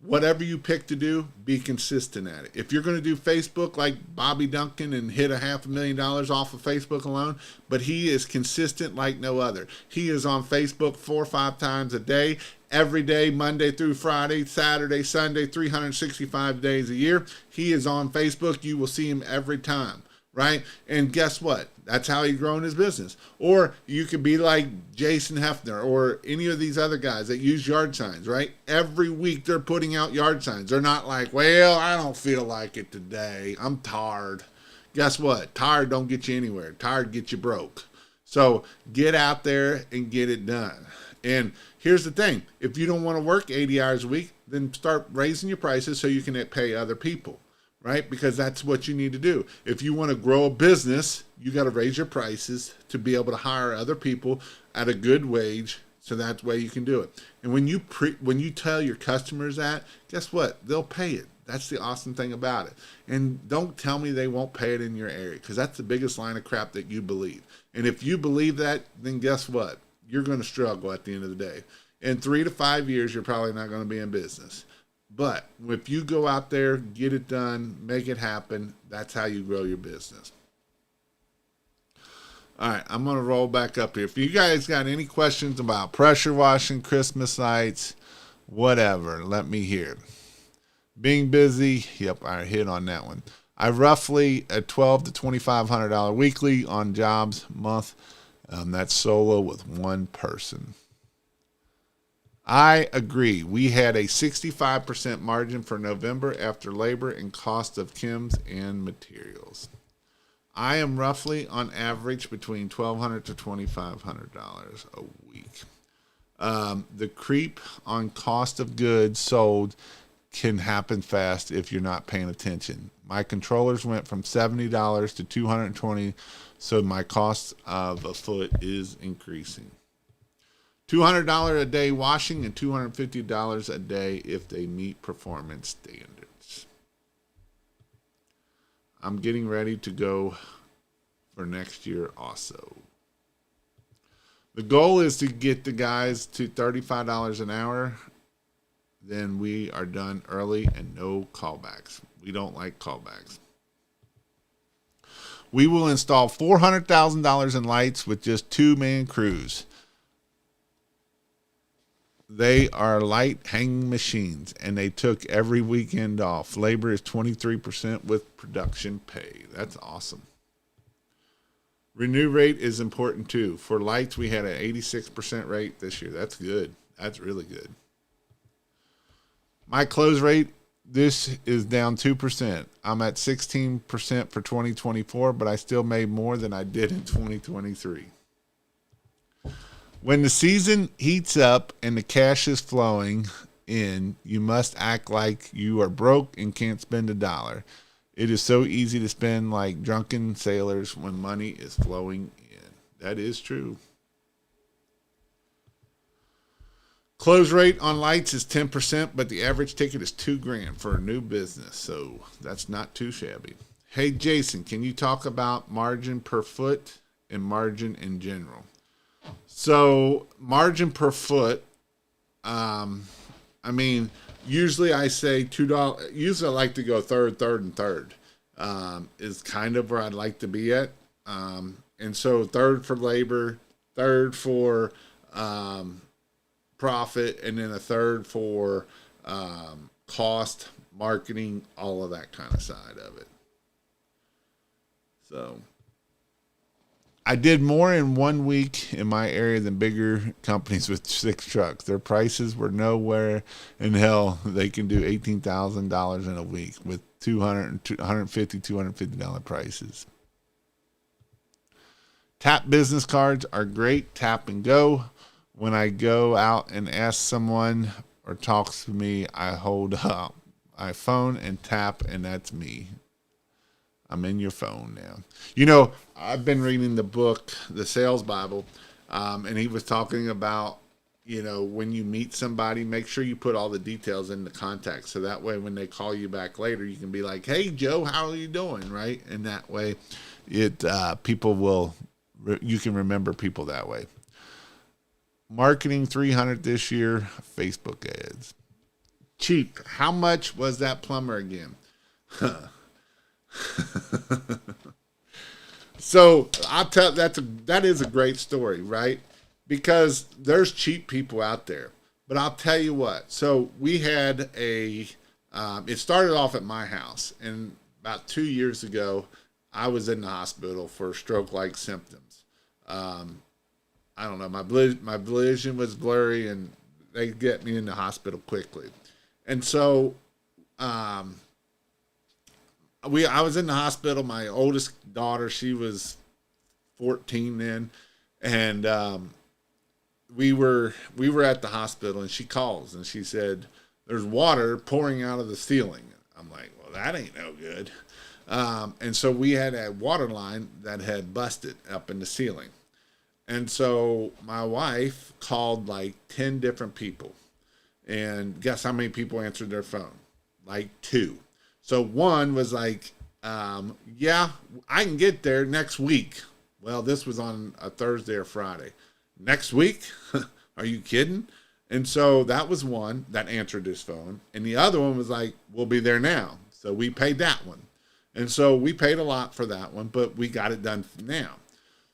Whatever you pick to do, be consistent at it. If you're going to do Facebook like Bobby Duncan and hit $500,000 off of Facebook alone, but he is consistent like no other. He is on Facebook 4 or 5 times a day, every day, Monday through Friday, Saturday, Sunday, 365 days a year. He is on Facebook. You will see him every time, right? And guess what? That's how he's grown his business. Or you could be like Jason Hefner or any of these other guys that use yard signs, right? Every week they're putting out yard signs. They're not like, well, I don't feel like it today. I'm tired. Guess what? Tired don't get you anywhere. Tired gets you broke. So get out there and get it done. And here's the thing. If you don't want to work 80 hours a week, then start raising your prices so you can pay other people, right? Because that's what you need to do. If you want to grow a business, you got to raise your prices to be able to hire other people at a good wage So that's the way you can do it. And when you tell your customers that, guess what? They'll pay it. That's the awesome thing about it. And don't tell me they won't pay it in your area, because that's the biggest line of crap that you believe. And if you believe that, then guess what? You're going to struggle at the end of the day. In 3 to 5 years, you're probably not going to be in business. But if you go out there, get it done, make it happen, that's how you grow your business. All right, I'm going to roll back up here. If you guys got any questions about pressure washing, Christmas lights, whatever, let me hear. Being busy, yep, I hit on that one. I roughly at $1,200 to $2,500 weekly on jobs month. That's solo with one person. I agree. We had a 65% margin for November after labor and cost of chems and materials. I am roughly on average between $1,200 to $2,500 a week. The creep on cost of goods sold can happen fast if you're not paying attention. My controllers went from $70 to $220, so my cost of a foot is increasing. $200 a day washing and $250 a day if they meet performance standards. I'm getting ready to go for next year also. The goal is to get the guys to $35 an hour. Then we are done early and no callbacks. We don't like callbacks. We will install $400,000 in lights with just 2-man crews. They are light hanging machines, and they took every weekend off. Labor is 23% with production pay. That's awesome. Renew rate is important too. For lights, we had an 86% rate this year. That's good. That's really good. My close rate, this is down 2%. I'm at 16% for 2024, but I still made more than I did in 2023. When the season heats up and the cash is flowing in, you must act like you are broke and can't spend a dollar. It is so easy to spend like drunken sailors when money is flowing in. That is true. Close rate on lights is 10%, but the average ticket is $2,000 for a new business, so that's not too shabby. Hey, Jason, can you talk about margin per foot and margin in general? So margin per foot, usually I say $2. Usually I like to go third, and third is kind of where I'd like to be at. And so third for labor, third for profit, and then a third for cost, marketing, all of that kind of side of it. So I did more in 1 week in my area than bigger companies with 6 trucks. Their prices were nowhere in hell. They can do $18,000 in a week with $250 prices. Tap business cards are great. Tap and go. When I go out and ask someone or talks to me, I hold up my phone and tap, and that's me. I'm in your phone now. You know, I've been reading the book, The Sales Bible, and he was talking about, you know, when you meet somebody, make sure you put all the details in the contact. So that way when they call you back later, you can be like, hey, Joe, how are you doing? Right? And that way you can remember people that way. Marketing 300 this year, Facebook ads. Cheap. How much was that plumber again? So I'll tell that is a great story, right? Because there's cheap people out there. But I'll tell you what. So we had it started off at my house, and about 2 years ago, I was in the hospital for stroke-like symptoms. I don't know, my vision was blurry, and they get me in the hospital quickly. And so I was in the hospital. My oldest daughter, she was 14 then, and we were at the hospital, and she calls and she said, there's water pouring out of the ceiling. I'm like, well, that ain't no good. And so we had a water line that had busted up in the ceiling. And so my wife called like 10 different people. And guess how many people answered their phone? Like two. So one was like, yeah, I can get there next week. Well, this was on a Thursday or Friday. Next week? Are you kidding? And so that was one that answered his phone. And the other one was like, we'll be there now. So we paid that one. And so we paid a lot for that one, but we got it done now.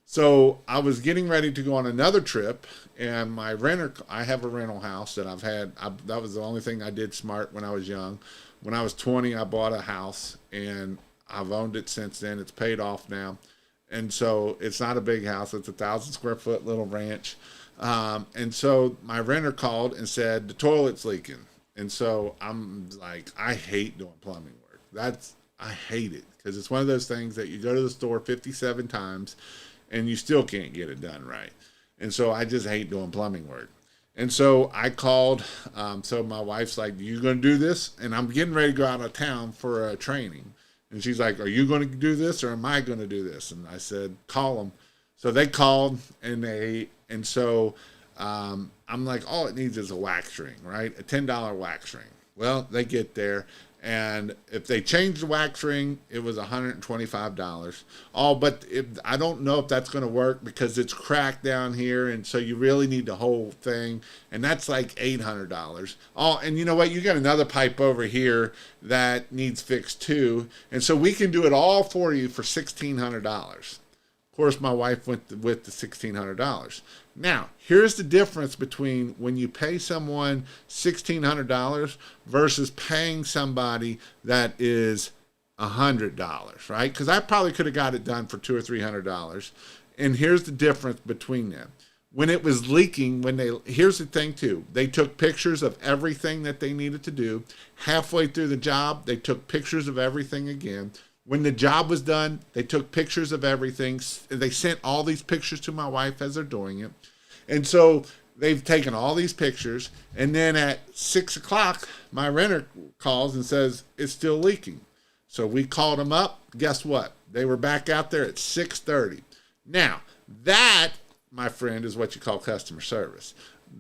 So I was getting ready to go on another trip, and my renter, I have a rental house that that was the only thing I did smart when I was young. When I was 20, I bought a house, and I've owned it since then. It's paid off now. And so it's not a big house. It's 1,000 square foot little ranch. And so my renter called and said, the toilet's leaking. And so I'm like, I hate doing plumbing work. I hate it because it's one of those things that you go to the store 57 times and you still can't get it done right. And so I just hate doing plumbing work. And so I called. So my wife's like, you going to do this? And I'm getting ready to go out of town for a training. And she's like, are you going to do this or am I going to do this? And I said, call them. So they called and so I'm like, all it needs is a wax ring, right? A $10 wax ring. Well, they get there. And if they change the wax ring, it was $125. Oh, but I don't know if that's going to work because it's cracked down here, and so you really need the whole thing, and that's like $800. Oh, and you know what? You got another pipe over here that needs fixed too, and so we can do it all for you for $1,600. Of course, my wife went with the $1,600. Now, here's the difference between when you pay someone $1,600 versus paying somebody that is $100, right? Because I probably could have got it done for $200 or $300. And here's the difference between them. When it was leaking, here's the thing too, they took pictures of everything that they needed to do. Halfway through the job, they took pictures of everything again. When the job was done, they took pictures of everything. They sent all these pictures to my wife as they're doing it. And so they've taken all these pictures. And then at 6 o'clock, my renter calls and says, it's still leaking. So we called them up. Guess what? They were back out there at 6:30. Now, that, my friend, is what you call customer service.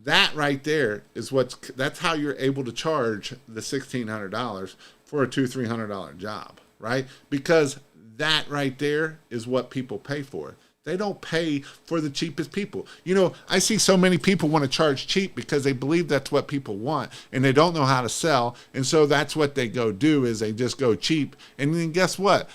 That right there is that's how you're able to charge the $1,600 for a $200-$300 job. Right? Because that right there is what people pay for. They don't pay for the cheapest people. You know, I see so many people want to charge cheap because they believe that's what people want and they don't know how to sell. And so that's what they go do is they just go cheap. And then guess what?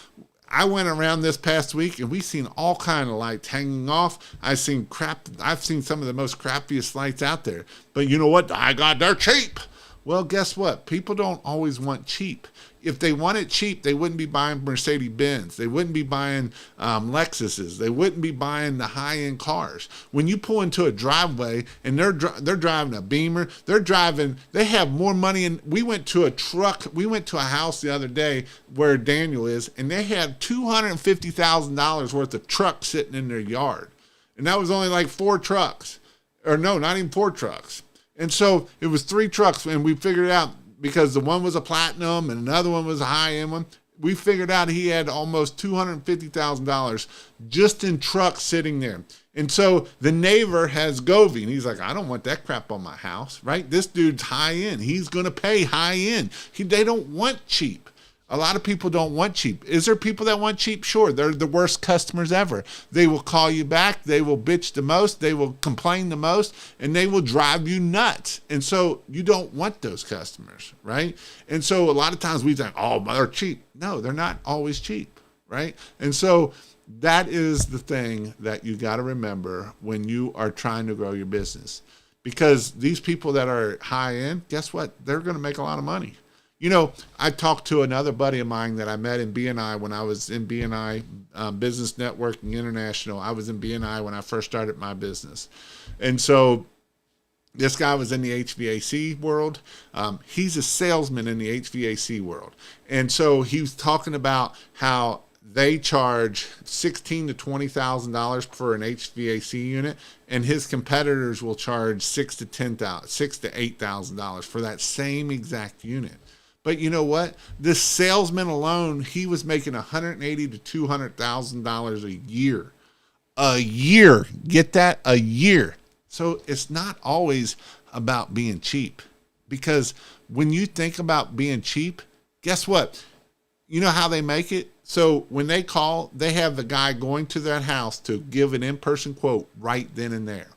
I went around this past week and we've seen all kind of lights hanging off. I've seen some of the most crappiest lights out there. But you know what? They're cheap. Well, guess what? People don't always want cheap. If they wanted cheap, they wouldn't be buying Mercedes-Benz. They wouldn't be buying Lexuses. They wouldn't be buying the high-end cars. When you pull into a driveway and they're driving a Beamer, they have more money. And we went to a house the other day where Daniel is, and they had $250,000 worth of trucks sitting in their yard. And that was only like 4 trucks. Or no, not even 4 trucks. And so it was 3 trucks, and we figured out because the one was a platinum and another one was a high-end one. We figured out he had almost $250,000 just in trucks sitting there. And so the neighbor has Govey, and he's like, I don't want that crap on my house, right? This dude's high-end. He's going to pay high-end. They don't want cheap. A lot of people don't want cheap. Is there people that want cheap? Sure. They're the worst customers ever. They will call you back. They will bitch the most. They will complain the most, and they will drive you nuts. And so you don't want those customers, right? And so a lot of times we think, oh, they're cheap. No, they're not always cheap, right? And so that is the thing that you got to remember when you are trying to grow your business. Because these people that are high end, guess what? They're going to make a lot of money. You know, I talked to another buddy of mine that I met in BNI when I was in BNI, Business Networking International. I was in BNI when I first started my business. And so this guy was in the HVAC world. He's a salesman in the HVAC world. And so he was talking about how they charge $16,000 to $20,000 for an HVAC unit, and his competitors will charge $6,000 to $8,000 for that same exact unit. But you know what? This salesman alone, he was making $180,000 to $200,000 a year A year. Get that? A year. So it's not always about being cheap, because when you think about being cheap, guess what? You know how they make it? So when they call, they have the guy going to that house to give an in-person quote right then and there.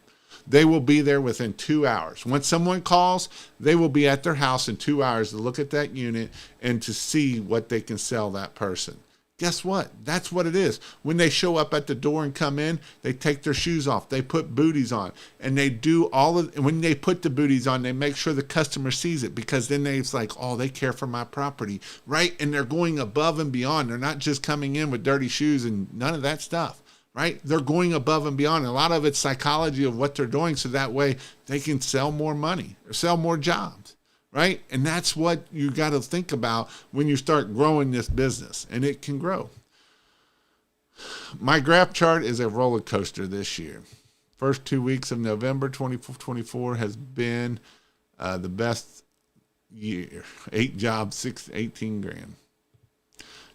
They will be there within 2 hours. When someone calls, they will be at their house in 2 hours to look at that unit and to see what they can sell that person. Guess what? That's what it is. When they show up at the door and come in, they take their shoes off. They put booties on, and they do all of. And when they put the booties on, they make sure the customer sees it, because then it's like, oh, they care for my property, right? And they're going above and beyond. They're not just coming in with dirty shoes and none of that stuff, right? They're going above and beyond. And a lot of it's psychology of what they're doing, so that way they can sell more money or sell more jobs. Right? And that's what you got to think about when you start growing this business, and it can grow. My graph chart is a roller coaster this year. First 2 weeks of November 2024 has been the best year. 8 jobs, 18 grand.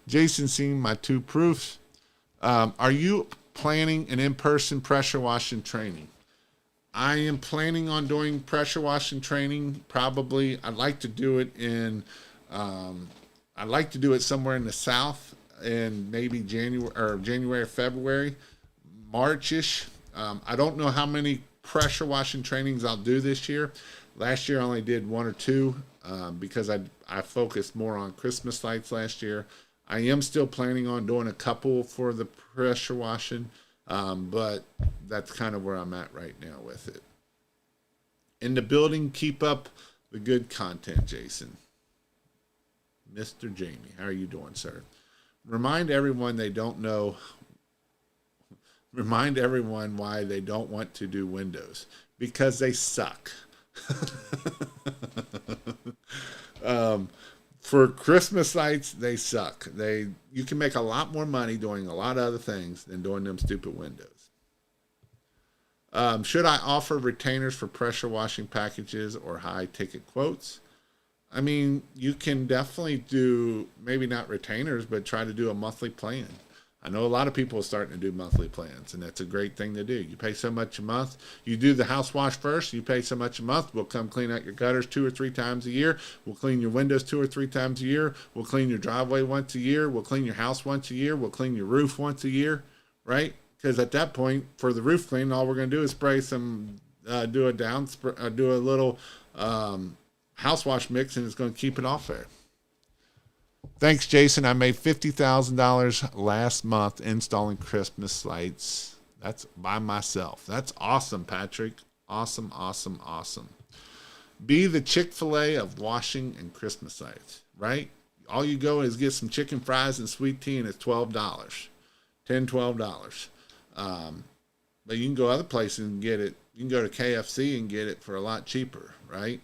Jason, seen my 2 proofs. Are you planning an in-person pressure washing training? I am planning on doing pressure washing training. Probably, I'd like to do it somewhere in the South in maybe January or February, March-ish. I don't know how many pressure washing trainings I'll do this year. Last year I only did 1 or 2 because I focused more on Christmas lights last year. I am still planning on doing a couple for the pressure washing. But that's kind of where I'm at right now with it. In the building, keep up the good content, Jason. Mr. Jamie, how are you doing, sir? Remind everyone why they don't want to do Windows. Because they suck. For Christmas lights, they suck. You can make a lot more money doing a lot of other things than doing them stupid windows. Should I offer retainers for pressure washing packages or high ticket quotes? I mean, you can definitely do, maybe not retainers, but try to do a monthly plan. I know a lot of people are starting to do monthly plans, and that's a great thing to do. You pay so much a month. You do the house wash first. You pay so much a month. We'll come clean out your gutters 2 or 3 times a year. We'll clean your windows 2 or 3 times a year. We'll clean your driveway once a year. We'll clean your house once a year. We'll clean your roof once a year, right? Because at that point, for the roof clean, all we're going to do is spray some, do a little house wash mix, and it's going to keep it off there. Thanks, Jason. I made $50,000 last month installing Christmas lights. That's by myself. That's awesome, Patrick. Awesome, awesome, awesome. Be the Chick-fil-A of washing and Christmas lights, right? All you go is get some chicken fries and sweet tea, and it's $12. $12. But you can go other places and get it. You can go to KFC and get it for a lot cheaper, right?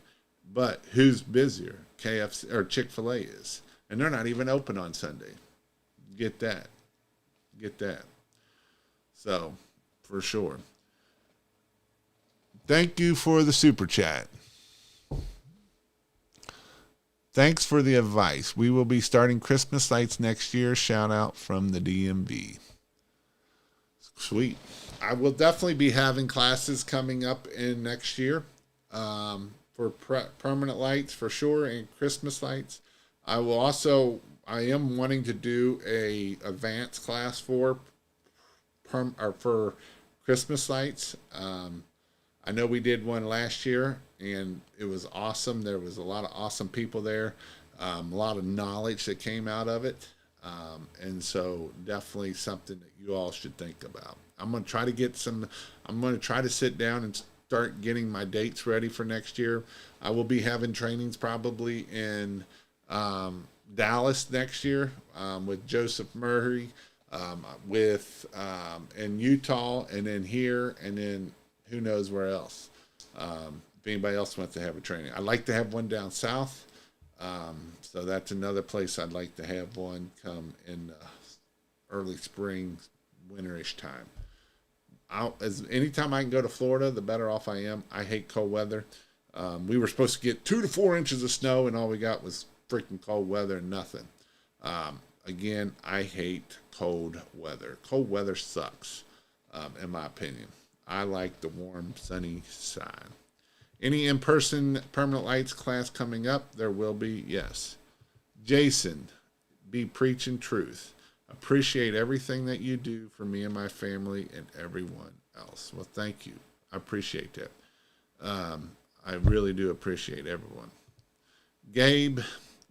But who's busier? KFC or Chick-fil-A is. And they're not even open on Sunday. Get that. So, for sure. Thank you for the super chat. Thanks for the advice. We will be starting Christmas lights next year. Shout out from the DMV. Sweet. I will definitely be having classes coming up in next year for permanent lights for sure, and Christmas lights. I am wanting to do a advanced class for Christmas lights. I know we did one last year, and it was awesome. There was a lot of awesome people there, a lot of knowledge that came out of it, and so definitely something that you all should think about. I'm going to try to sit down and start getting my dates ready for next year. I will be having trainings probably in Dallas next year with Joseph Murray, in Utah, and then here, and then who knows where else. If anybody else wants to have a training, I'd like to have one down south. So that's another place I'd like to have one come in early spring, winterish time. Anytime I can go to Florida, the better off I am. I hate cold weather. We were supposed to get 2 to 4 inches of snow, and all we got was freaking cold weather and nothing. Again, I hate cold weather. Cold weather sucks. in my opinion. I like the warm, sunny side. Any in-person permanent lights class coming up? There will be, yes. Jason, be preaching truth. Appreciate everything that you do for me and my family and everyone else. Well, thank you. I appreciate that. I really do appreciate everyone. Gabe,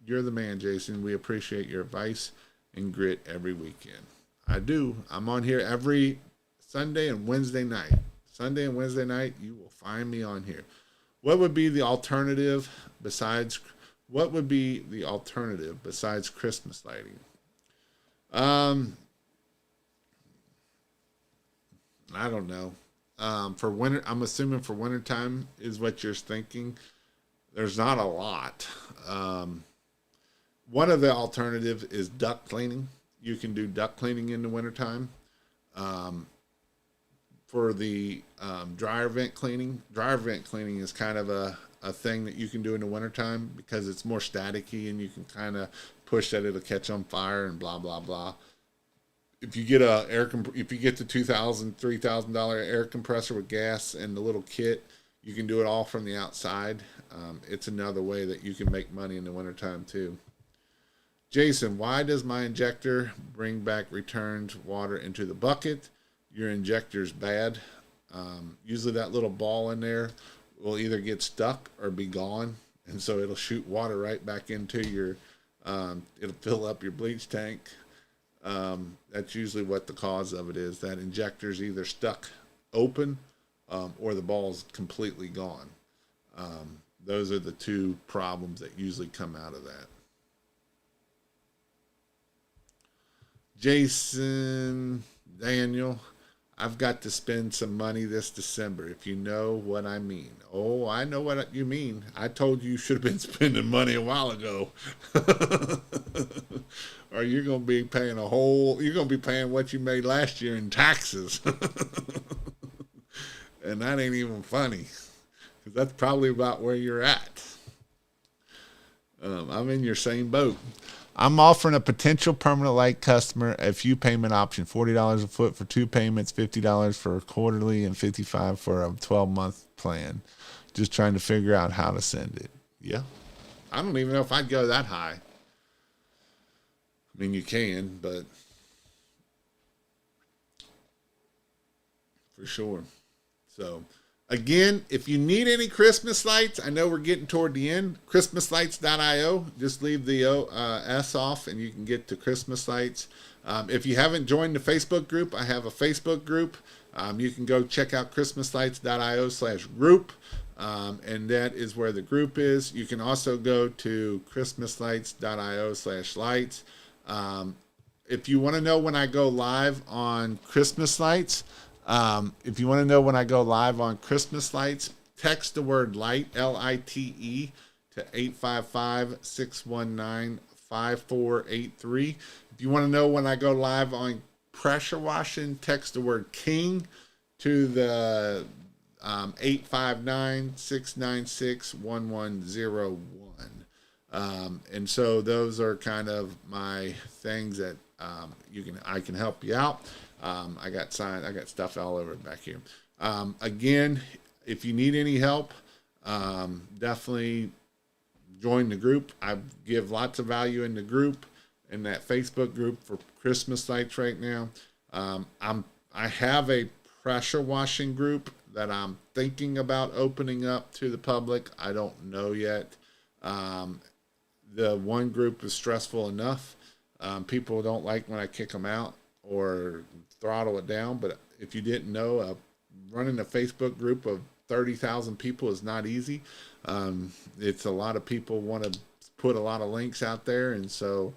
you're the man, Jason. We appreciate your advice and grit every weekend. I do. I'm on here every Sunday and Wednesday night. Sunday and Wednesday night, you will find me on here. What would be the alternative besides Christmas lighting? I don't know. For winter, I'm assuming for wintertime is what you're thinking. There's not a lot. One of the alternatives is duct cleaning. You can do duct cleaning in the wintertime. For the dryer vent cleaning is kind of a thing that you can do in the wintertime because it's more staticky and you can kind of push that it'll catch on fire and blah blah blah. If you get the $2,000, $3,000 air compressor with gas and the little kit, you can do it all from the outside. It's another way that you can make money in the wintertime too. Jason, why does my injector bring back returned water into the bucket? Your injector's bad. Usually that little ball in there will either get stuck or be gone, and so it'll shoot water right back into your, it'll fill up your bleach tank. That's usually what the cause of it is. That injector's either stuck open or the ball's completely gone. Those are the two problems that usually come out of that. Jason Daniel, I've got to spend some money this December, if you know what I mean. Oh, I know what you mean. I told you should have been spending money a while ago. Or you're going to be paying what you made last year in taxes. And that ain't even funny. Because that's probably about where you're at. I'm in your same boat. I'm offering a potential permanent light customer a few payment option, $40 a foot for 2 payments, $50 for a quarterly, and $55 for a 12-month plan. Just trying to figure out how to send it. Yeah. I don't even know if I'd go that high. I mean, you can, but for sure. So, again, if you need any Christmas lights, I know we're getting toward the end, christmaslights.io. Just leave the S off and you can get to Christmas lights. If you haven't joined the Facebook group, I have a Facebook group. You can go check out christmaslights.io/group. And that is where the group is. You can also go to christmaslights.io/lights. If you want to know when I go live on Christmas lights, text the word light, L-I-T-E, to 855-619-5483. If you want to know when I go live on pressure washing, text the word king to the 859-696-1101. And so those are kind of my things that I can help you out. I got stuff all over back here. Again, if you need any help, definitely join the group. I give lots of value in the group, in that Facebook group for Christmas lights right now. I have a pressure washing group that I'm thinking about opening up to the public. I don't know yet. The one group is stressful enough. People don't like when I kick them out or throttle it down. But if you didn't know, running a Facebook group of 30,000 people is not easy. It's a lot of people want to put a lot of links out there, and so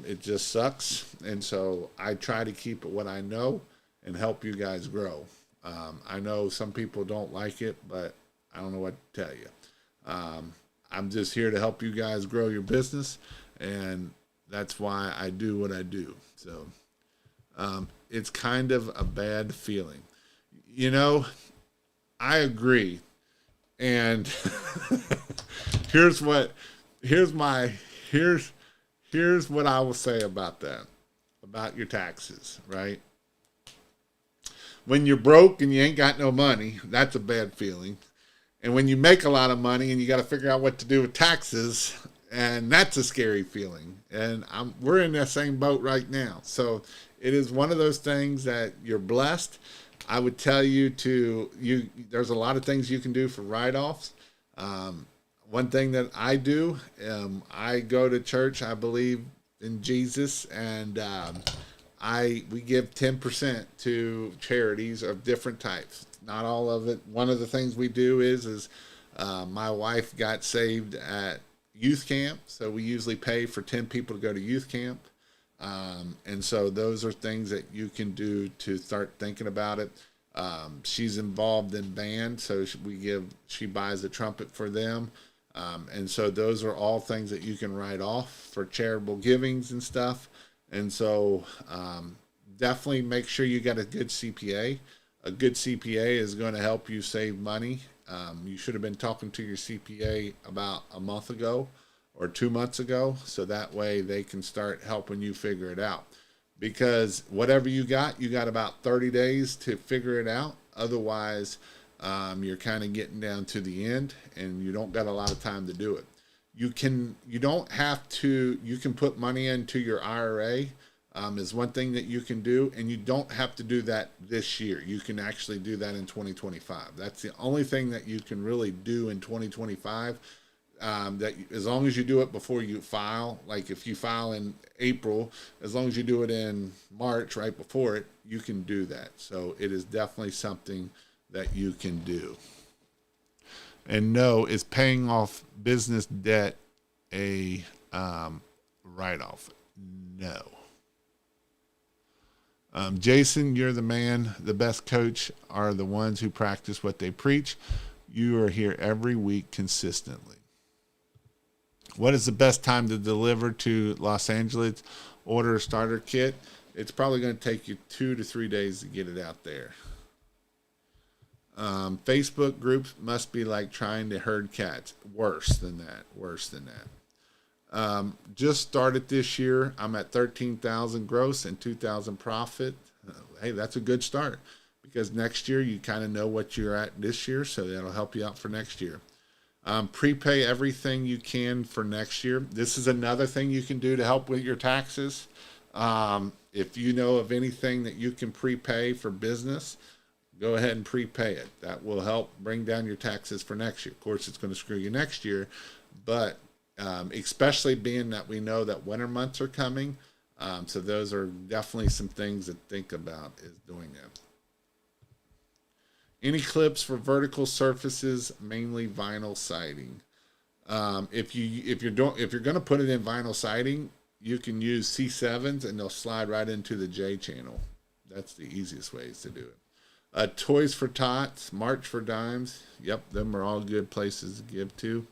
it just sucks. And so I try to keep it what I know and help you guys grow. I know some people don't like it, but I don't know what to tell you. I'm just here to help you guys grow your business, and that's why I do what I do. So it's kind of a bad feeling. You know, I agree. And here's what I will say about that, about your taxes, right? When you're broke and you ain't got no money, that's a bad feeling. And when you make a lot of money and you got to figure out what to do with taxes, and that's a scary feeling. And we're in that same boat right now. So it is one of those things that you're blessed. I would tell you there's a lot of things you can do for write-offs. One thing that I do, I go to church. I believe in Jesus, and we give 10% to charities of different types. Not all of it. One of the things we do is my wife got saved at youth camp, so we usually pay for 10 people to go to youth camp. And so those are things that you can do to start thinking about it. She's involved in band, so she buys a trumpet for them. And so those are all things that you can write off for charitable givings and stuff. And so definitely make sure you got a good CPA. A good CPA is going to help you save money. You should have been talking to your CPA about a month ago or 2 months ago, so that way they can start helping you figure it out. Because whatever you got about 30 days to figure it out. Otherwise, you're kind of getting down to the end, and you don't got a lot of time to do it. You can put money into your IRA. Is one thing that you can do, and you don't have to do that this year. You can actually do that in 2025. That's the only thing that you can really do in 2025. That as long as you do it before you file, like if you file in April, as long as you do it in March right before it, you can do that. So it is definitely something that you can do. And no, is paying off business debt a write-off? No. Jason, you're the man. The best coach are the ones who practice what they preach. You are here every week consistently. What is the best time to deliver to Los Angeles? Order a starter kit. It's probably going to take you 2 to 3 days to get it out there. Facebook groups must be like trying to herd cats. Worse than that. Just started this year. I'm at 13,000 gross and 2,000 profit. Hey, that's a good start, because next year you kind of know what you're at this year, so that'll help you out for next year. Prepay everything you can for next year. This is another thing you can do to help with your taxes. If you know of anything that you can prepay for business, go ahead and prepay it. That will help bring down your taxes for next year. Of course, it's going to screw you next year, but especially being that we know that winter months are coming. So those are definitely some things to think about, is doing that. Any clips for vertical surfaces, mainly vinyl siding. If you're going to put it in vinyl siding, you can use C7s and they'll slide right into the J channel. That's the easiest ways to do it. Toys for Tots, March for Dimes. Yep, them are all good places to give to.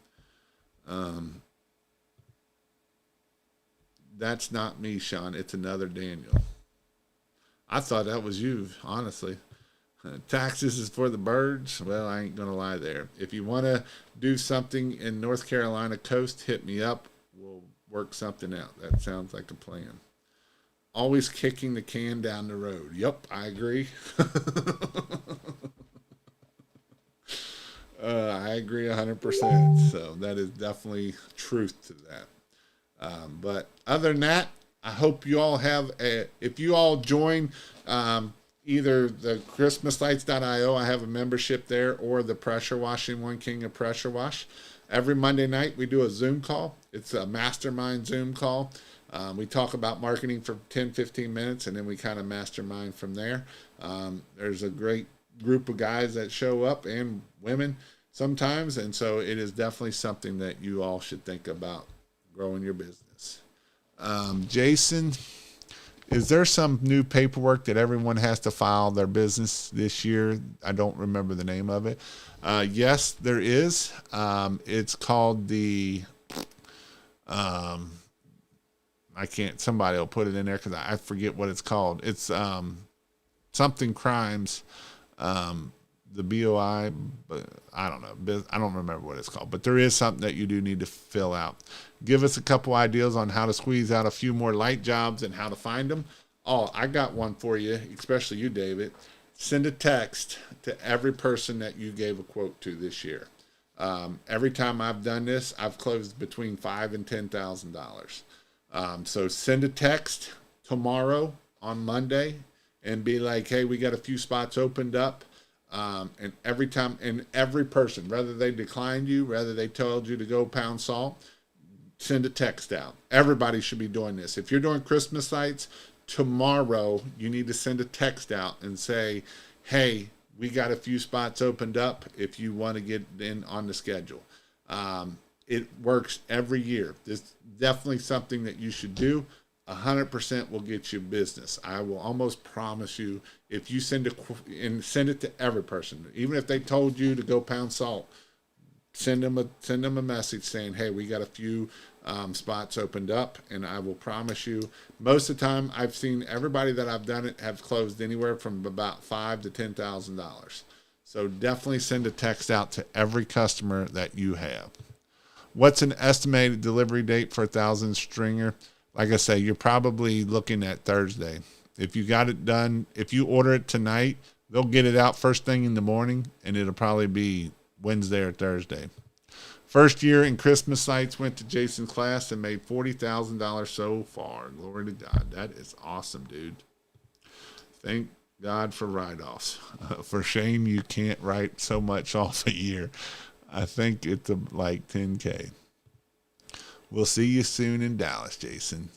That's not me, Sean. It's another Daniel. I thought that was you, honestly. Taxes is for the birds. Well, I ain't gonna lie there. If you want to do something in North Carolina coast, hit me up. We'll work something out. That sounds like a plan. Always kicking the can down the road. Yep, I agree. I agree 100%. So that is definitely truth to that. But other than that, I hope you all if you all join either the christmaslights.io, I have a membership there, or the pressure washing One King of Pressure Wash. Every Monday night we do a Zoom call. It's a mastermind Zoom call. We talk about marketing for 10-15 minutes, and then we kind of mastermind from there. There's a great group of guys that show up, and women sometimes, and so it is definitely something that you all should think about growing your business. Jason, is there some new paperwork that everyone has to file their business this year? I don't remember the name of it. Yes, there is. It's called the, somebody will put it in there because I forget what it's called. It's something crimes, the BOI, but I don't know. I don't remember what it's called, but there is something that you do need to fill out. Give us a couple ideas on how to squeeze out a few more light jobs and how to find them. Oh, I got one for you, especially you, David. send a text to every person that you gave a quote to this year. Every time I've done this, I've closed between $5,000 and $10,000. So send a text tomorrow on Monday and be like, hey, we got a few spots opened up. And every time, and every person, whether they declined you, whether they told you to go pound salt, send a text out. Everybody should be doing this. If you're doing Christmas sites, tomorrow you need to send a text out and say, hey, we got a few spots opened up if you want to get in on the schedule. It works every year. This is definitely something that you should do. 100% will get you business. I will almost promise you, if you send it to every person, even if they told you to go pound salt, send them a message saying, hey, we got a few spots opened up, and I will promise you, most of the time I've seen everybody that I've done it have closed anywhere from about $5,000 to $10,000. So definitely send a text out to every customer that you have. What's an estimated delivery date for 1,000 stringer? Like I say, you're probably looking at Thursday. If you got it done, if you order it tonight, they'll get it out first thing in the morning, and it'll probably be Wednesday or Thursday. First year in Christmas sites, went to Jason's class and made $40,000 so far. Glory to God. That is awesome, dude. Thank God for write-offs. For shame you can't write so much off a year. I think it's like 10K. We'll see you soon in Dallas, Jason.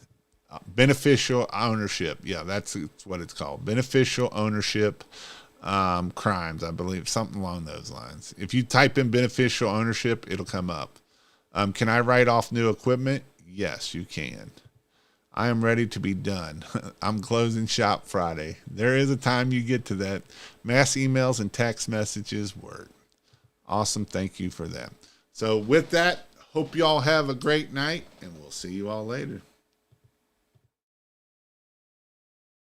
Beneficial ownership. Yeah, that's what it's called. Beneficial ownership crimes, I believe. Something along those lines. If you type in beneficial ownership, it'll come up. Can I write off new equipment? Yes, you can. I am ready to be done. I'm closing shop Friday. There is a time you get to that. Mass emails and text messages work. Awesome. Thank you for that. So with that, hope you all have a great night, and we'll see you all later.